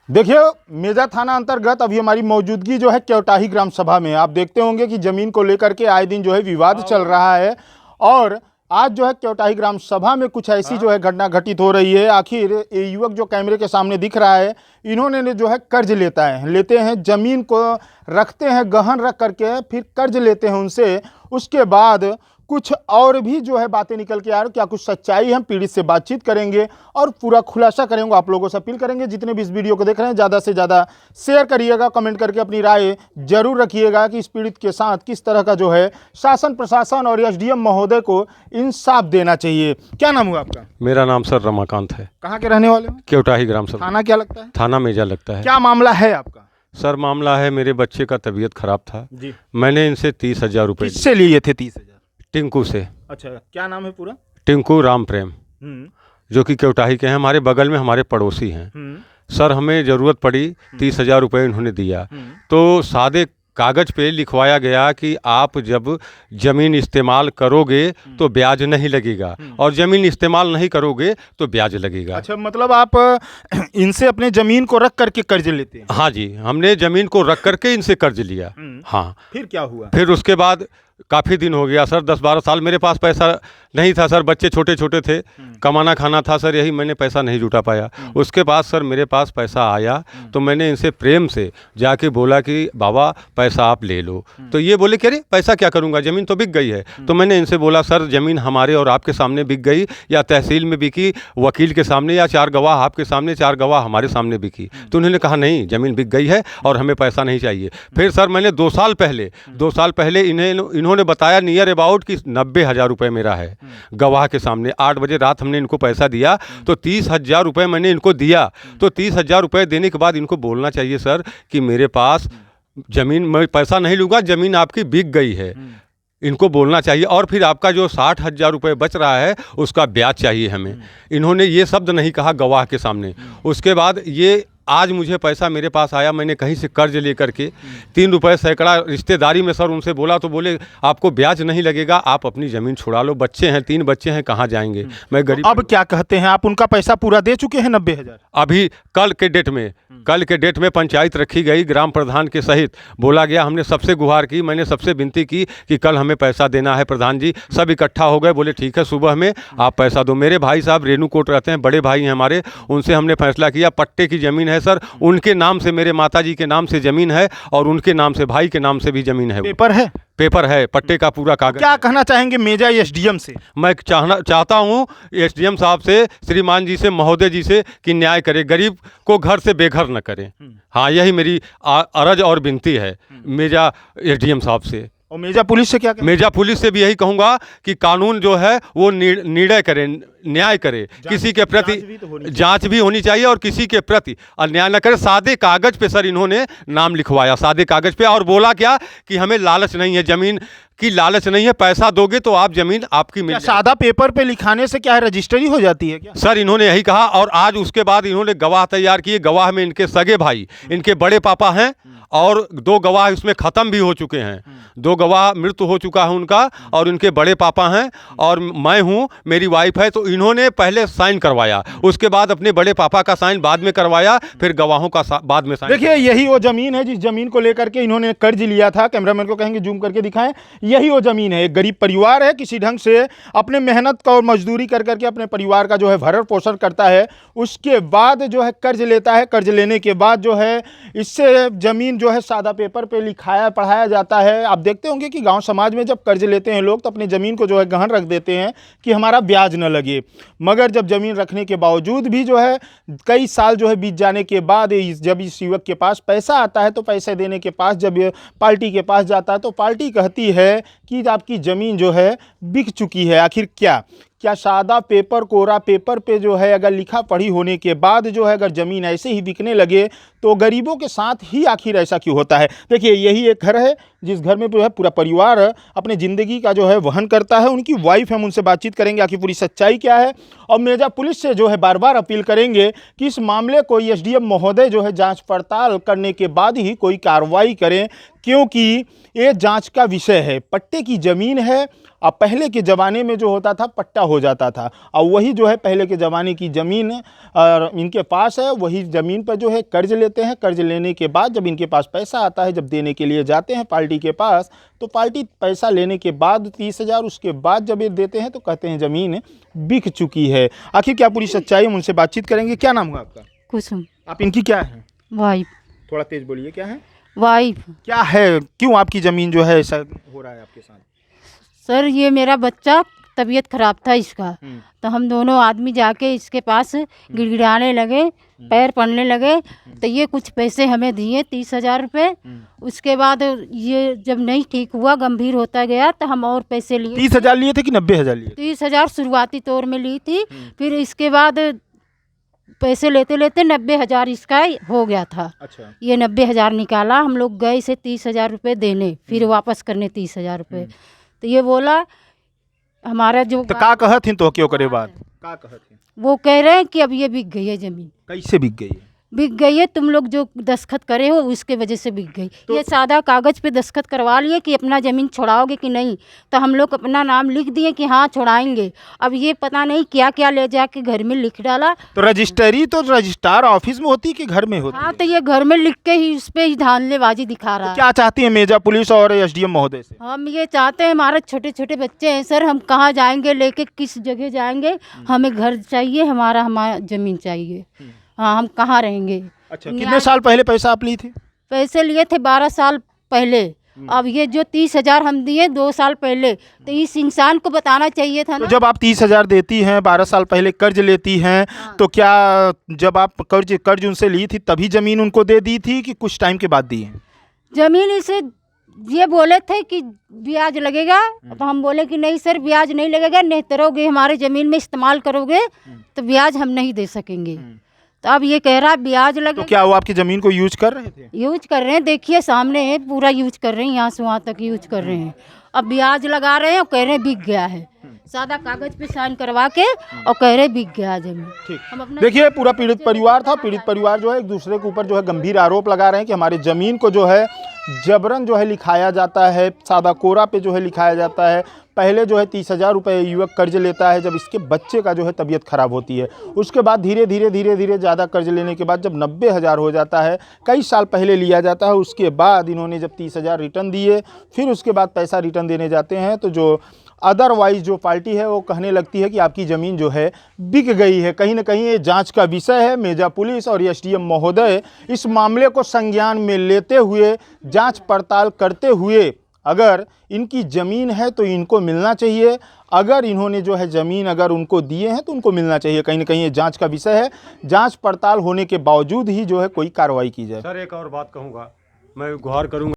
देखिए, मेजा थाना अंतर्गत अभी हमारी मौजूदगी जो है केवटाही ग्राम सभा में। आप देखते होंगे कि जमीन को लेकर के आए दिन जो है विवाद चल रहा है और आज जो है केवटाही ग्राम सभा में कुछ ऐसी जो है घटना घटित हो रही है। आखिर ये युवक जो कैमरे के सामने दिख रहा है, इन्होंने जो है कर्ज लेते हैं जमीन को रखते हैं गहन रख करके, फिर कर्ज लेते हैं उनसे। उसके बाद कुछ और भी जो है बातें निकल के आ रही, क्या कुछ सच्चाई है, हम पीड़ित से बातचीत करेंगे और पूरा खुलासा करेंगे। आप लोगों से अपील करेंगे जितने भी इस वीडियो को देख रहे हैं ज़्यादा से ज़्यादा शेयर करिएगा, कमेंट करके अपनी राय जरूर रखिएगा कि इस पीड़ित के साथ किस तरह का जो है शासन प्रशासन और एसडीएम महोदय को इंसाफ देना चाहिए। क्या नाम हुआ आपका? मेरा नाम सर रमाकांत है। कहाँ के रहने वाले हो? केवटाही ग्राम सभा। थाना क्या लगता है? थाना मेजा लगता है। क्या मामला है आपका? सर मामला है, मेरे बच्चे का तबीयत खराब था जी। मैंने इनसे 30,000 रुपये किससे लिए थे 30,000? टिंकू से। अच्छा, क्या नाम है पूरा? टिंकू राम प्रेम, जो कि केवटाही के हैं, हमारे बगल में हमारे पड़ोसी हैं। सर हमें ज़रूरत पड़ी, 30,000 रुपये इन्होंने दिया। तो सादे कागज़ पे लिखवाया गया कि आप जब ज़मीन इस्तेमाल करोगे तो ब्याज नहीं लगेगा और ज़मीन इस्तेमाल नहीं करोगे तो ब्याज लगेगा। अच्छा, मतलब आप इनसे अपने ज़मीन को रख करके कर्ज लेते हैं? हाँ जी, हमने ज़मीन को रख करके इनसे कर्ज लिया। हाँ। फिर क्या हुआ? फिर उसके बाद काफ़ी दिन हो गया सर, 10-12 साल मेरे पास पैसा नहीं था सर, बच्चे छोटे छोटे थे, कमाना खाना था सर, यही मैंने पैसा नहीं जुटा पाया। उसके बाद सर मेरे पास पैसा आया तो मैंने इनसे प्रेम से जाके बोला कि बाबा पैसा आप ले लो। तो ये बोले कि अरे पैसा क्या करूँगा, ज़मीन तो बिक गई है। तो मैंने इनसे बोला सर ज़मीन हमारे और आपके सामने बिक गई या तहसील में बिकी, वकील के सामने, या 4 गवाह आपके सामने 4 गवाह हमारे सामने बिकी। तो उन्होंने कहा नहीं, ज़मीन बिक गई है और हमें पैसा नहीं चाहिए। फिर सर मैंने 2 साल पहले इन्होंने बताया नियर अबाउट कि 90,000 रुपये मेरा है गवाह के सामने। 8 बजे रात हमने इनको पैसा दिया तो 30,000 रुपये मैंने इनको दिया। तो 30,000 रुपये देने के बाद इनको बोलना चाहिए सर कि मेरे पास ज़मीन, मैं पैसा नहीं लूँगा, ज़मीन आपकी बिक गई है, इनको बोलना चाहिए। और फिर आपका जो 60,000 रुपये बच रहा है उसका ब्याज चाहिए हमें। इन्होंने ये शब्द नहीं कहा गवाह के सामने। उसके बाद ये आज मुझे पैसा मेरे पास आया, मैंने कहीं से कर्ज लेकर के 3 रुपये सैकड़ा रिश्तेदारी में सर उनसे बोला तो बोले आपको ब्याज नहीं लगेगा, आप अपनी ज़मीन छुड़ा लो, बच्चे हैं, 3 बच्चे हैं, कहाँ जाएंगे, मैं गरीब। अब क्या कहते हैं आप, उनका पैसा पूरा दे चुके हैं 90,000? अभी कल के डेट में पंचायत रखी गई, ग्राम प्रधान के सहित बोला गया, हमने सबसे गुहार की, मैंने सबसे विनती की कि कल हमें पैसा देना है प्रधान जी। सब इकट्ठा हो गए, बोले ठीक है सुबह में आप पैसा दो। मेरे भाई साहब रेणुकोट रहते हैं, बड़े भाई हैं हमारे, उनसे हमने फैसला किया, पट्टे की ज़मीन है सर, उनके नाम से, मेरे माताजी के नाम से ज़मीन है और उनके नाम से, भाई के नाम से भी ज़मीन है। पेपर है, पट्टे का पूरा कागज। क्या कहना चाहेंगे मेजा एसडीएम से? मैं चाहता हूँ एसडीएम साहब से, श्रीमान जी से, महोदय जी से कि न्याय करे, गरीब को घर से बेघर न करें। हाँ, यही मेरी अर्ज और विनती है मेजा एसडीएम साहब से। और मेजा पुलिस से क्या करें? मेजा पुलिस से भी यही कहूँगा कि कानून जो है वो निर्णय करे, न्याय करे, किसी के प्रति जांच भी होनी चाहिए और किसी के प्रति अन्याय न करे। सादे कागज पे सर इन्होंने नाम लिखवाया, सादे कागज पे, और बोला क्या कि हमें लालच नहीं है, ज़मीन की लालच नहीं है, पैसा दोगे तो आप ज़मीन आपकी मिल जाएगी। सादा पेपर पे लिखाने से क्या है, रजिस्ट्री हो जाती है क्या? सर इन्होंने यही कहा। और आज उसके बाद इन्होंने गवाह तैयार किए, गवाह में इनके सगे भाई, इनके बड़े पापा हैं और 2 गवाह इसमें ख़त्म भी हो चुके हैं। 2 गवाह मृत्यु हो चुका है उनका और इनके बड़े पापा हैं और मैं हूँ, मेरी वाइफ है। तो इन्होंने पहले साइन करवाया, उसके बाद अपने बड़े पापा का साइन बाद में करवाया, फिर गवाहों का बाद में साइन। देखिए, यही वो ज़मीन है जिस ज़मीन को लेकर के इन्होंने कर्ज लिया था। कैमरामैन को कहेंगे जूम करके दिखाएं, यही वो ज़मीन है। एक गरीब परिवार है, किसी ढंग से अपने मेहनत का और मजदूरी कर करके अपने परिवार का जो है भरण पोषण करता है। उसके बाद जो है कर्ज लेता है, कर्ज लेने के बाद जो है इससे ज़मीन जो है सादा पेपर पे लिखाया पढ़ाया जाता है। आप देखते होंगे कि गांव समाज में जब कर्ज लेते हैं लोग तो अपनी ज़मीन को जो है गहन रख देते हैं कि हमारा ब्याज न लगे। मगर जब ज़मीन रखने के बावजूद भी जो है कई साल जो है बीत जाने के बाद जब इस युवक के पास पैसा आता है तो पैसे देने के पास जब पार्टी के पास जाता है तो पार्टी कहती है कि आपकी ज़मीन जो है बिक चुकी है। आखिर क्या सादा पेपर, कोरा पेपर पे जो है अगर लिखा पढ़ी होने के बाद जो है अगर ज़मीन ऐसे ही बिकने लगे तो गरीबों के साथ ही आखिर ऐसा क्यों होता है? देखिए, यही एक घर है जिस घर में जो है पूरा परिवार अपने ज़िंदगी का जो है वहन करता है। उनकी वाइफ, हम उनसे बातचीत करेंगे आखिर पूरी सच्चाई क्या है। और मेजा पुलिस से जो है बार बार अपील करेंगे कि इस मामले को एसडीएम महोदय जो है जांच पड़ताल करने के बाद ही कोई कार्रवाई करें। क्योंकि ये जांच का विषय है। पट्टे की ज़मीन है, अब पहले के ज़माने में जो होता था पट्टा हो जाता था, और वही जो है पहले के ज़माने की ज़मीन इनके पास है। वही ज़मीन पर जो है कर्ज लेते हैं। कर्ज लेने के बाद जब इनके पास पैसा आता है, जब देने के लिए जाते हैं पार्टी के पास, तो पार्टी पैसा लेने के बाद 30,000 उसके बाद जब ये देते हैं तो कहते हैं ज़मीन बिक चुकी है। आखिर क्या पूरी सच्चाई, हम उनसे बातचीत करेंगे। क्या नाम हुआ आपका? कुसुम। आप इनकी क्या है? वाइफ। थोड़ा तेज बोलिए, क्या है? वाइफ। क्या है, क्यों आपकी ज़मीन जो है ऐसा हो रहा है आपके साथ? सर ये मेरा बच्चा तबीयत खराब था इसका, तो हम दोनों आदमी जाके इसके पास गिड़गिड़ाने लगे, पैर पड़ने लगे, तो ये कुछ पैसे हमें दिए 30,000 रुपये। उसके बाद ये जब नहीं ठीक हुआ, गंभीर होता गया, तो हम और पैसे लिए। 30,000 लिए थे कि 90,000 लिए? 30,000 शुरुआती तौर में ली थी, फिर इसके बाद पैसे लेते लेते 90,000 इसका हो गया था। अच्छा। ये 90,000 निकाला, हम लोग गए इसे 30,000 रुपये देने, फिर वापस करने 30,000 रुपये। तो ये बोला हमारा जो तो का कहत हैं तो क्यों करे बात? का कहत हैं? वो कह रहे हैं कि अब ये बिक गई है ज़मीन। कैसे बिक गई है? बिक गई है, तुम लोग जो दस्तखत करे हो उसके वजह से बिक गई। ये सादा कागज़ पे दस्तखत करवा लिए कि अपना ज़मीन छोड़ाओगे कि नहीं, तो हम लोग अपना नाम लिख दिए कि हाँ छोड़ाएंगे। अब ये पता नहीं क्या क्या ले जाके घर में लिख डाला। तो रजिस्ट्री तो रजिस्ट्रार ऑफिस में होती है कि घर में होती हाँ, है? तो ये घर में लिख के ही उस पर ही धांधलेबाजी दिखा रहा है। क्या चाहती है मेजा पुलिस और एसडीएम महोदय से? हम ये चाहते हैं, हमारे छोटे छोटे बच्चे हैं सर, हम कहाँ जाएंगे लेके, किस जगह जाएंगे? हमें घर चाहिए, हमारा ज़मीन चाहिए। हाँ, हम कहाँ रहेंगे? अच्छा, कितने साल पहले पैसा आप ली थी? पैसे लिए थे 12 साल पहले। अब ये जो 30,000 हम दिए 2 साल पहले, तो इस इंसान को बताना चाहिए था तो ना। जब आप 30,000 देती हैं, 12 साल पहले कर्ज लेती हैं, तो क्या जब आप कर्ज उनसे ली थी तभी ज़मीन उनको दे दी थी कि कुछ टाइम के बाद दी है? ज़मीन इसे ये बोले थे कि ब्याज लगेगा, तो हम बोले कि नहीं सर ब्याज नहीं लगेगा, नहीं तरोगे हमारे ज़मीन में इस्तेमाल करोगे तो ब्याज हम नहीं दे सकेंगे। तो अब ये कह रहा है ब्याज लगेगा। तो क्या वो आपकी ज़मीन को यूज कर रहे थे? यूज कर रहे हैं, देखिए सामने है, पूरा यूज कर रहे हैं, यहाँ से वहाँ तक यूज कर रहे हैं। अब ब्याज लगा रहे हैं और कह रहे हैं बिक गया है, सादा कागज पे साइन करवा के, और कह रहे बिक गया ज़मीन। ठीक। हम अपना देखिए, पूरा पीड़ित परिवार था। पीड़ित परिवार जो है एक दूसरे के ऊपर जो है गंभीर आरोप लगा रहे हैं कि हमारी ज़मीन को जो है जबरन जो है लिखाया जाता है, सादा कोरा पे जो है लिखाया जाता है। पहले जो है 30,000 रुपये युवक कर्ज लेता है जब इसके बच्चे का जो है तबीयत खराब होती है। उसके बाद धीरे धीरे ज़्यादा कर्ज लेने के बाद जब 90,000 हो जाता है, कई साल पहले लिया जाता है, उसके बाद इन्होंने जब 30,000 रिटर्न दिए, फिर उसके बाद पैसा रिटर्न देने जाते हैं, तो जो अदरवाइज जो पार्टी है वो कहने लगती है कि आपकी ज़मीन जो है बिक गई है। कहीं ना कहीं ये जांच का विषय है। मेजा पुलिस और एसडीएम महोदय इस मामले को संज्ञान में लेते हुए, जांच पड़ताल करते हुए, अगर इनकी ज़मीन है तो इनको मिलना चाहिए, अगर इन्होंने जो है ज़मीन अगर उनको दिए हैं तो उनको मिलना चाहिए। कहीं ना कहीं ये जांच का विषय है। जांच पड़ताल होने के बावजूद ही जो है कोई कार्रवाई की जाए। सर एक और बात कहूँगा, मैं गुहार करूँगा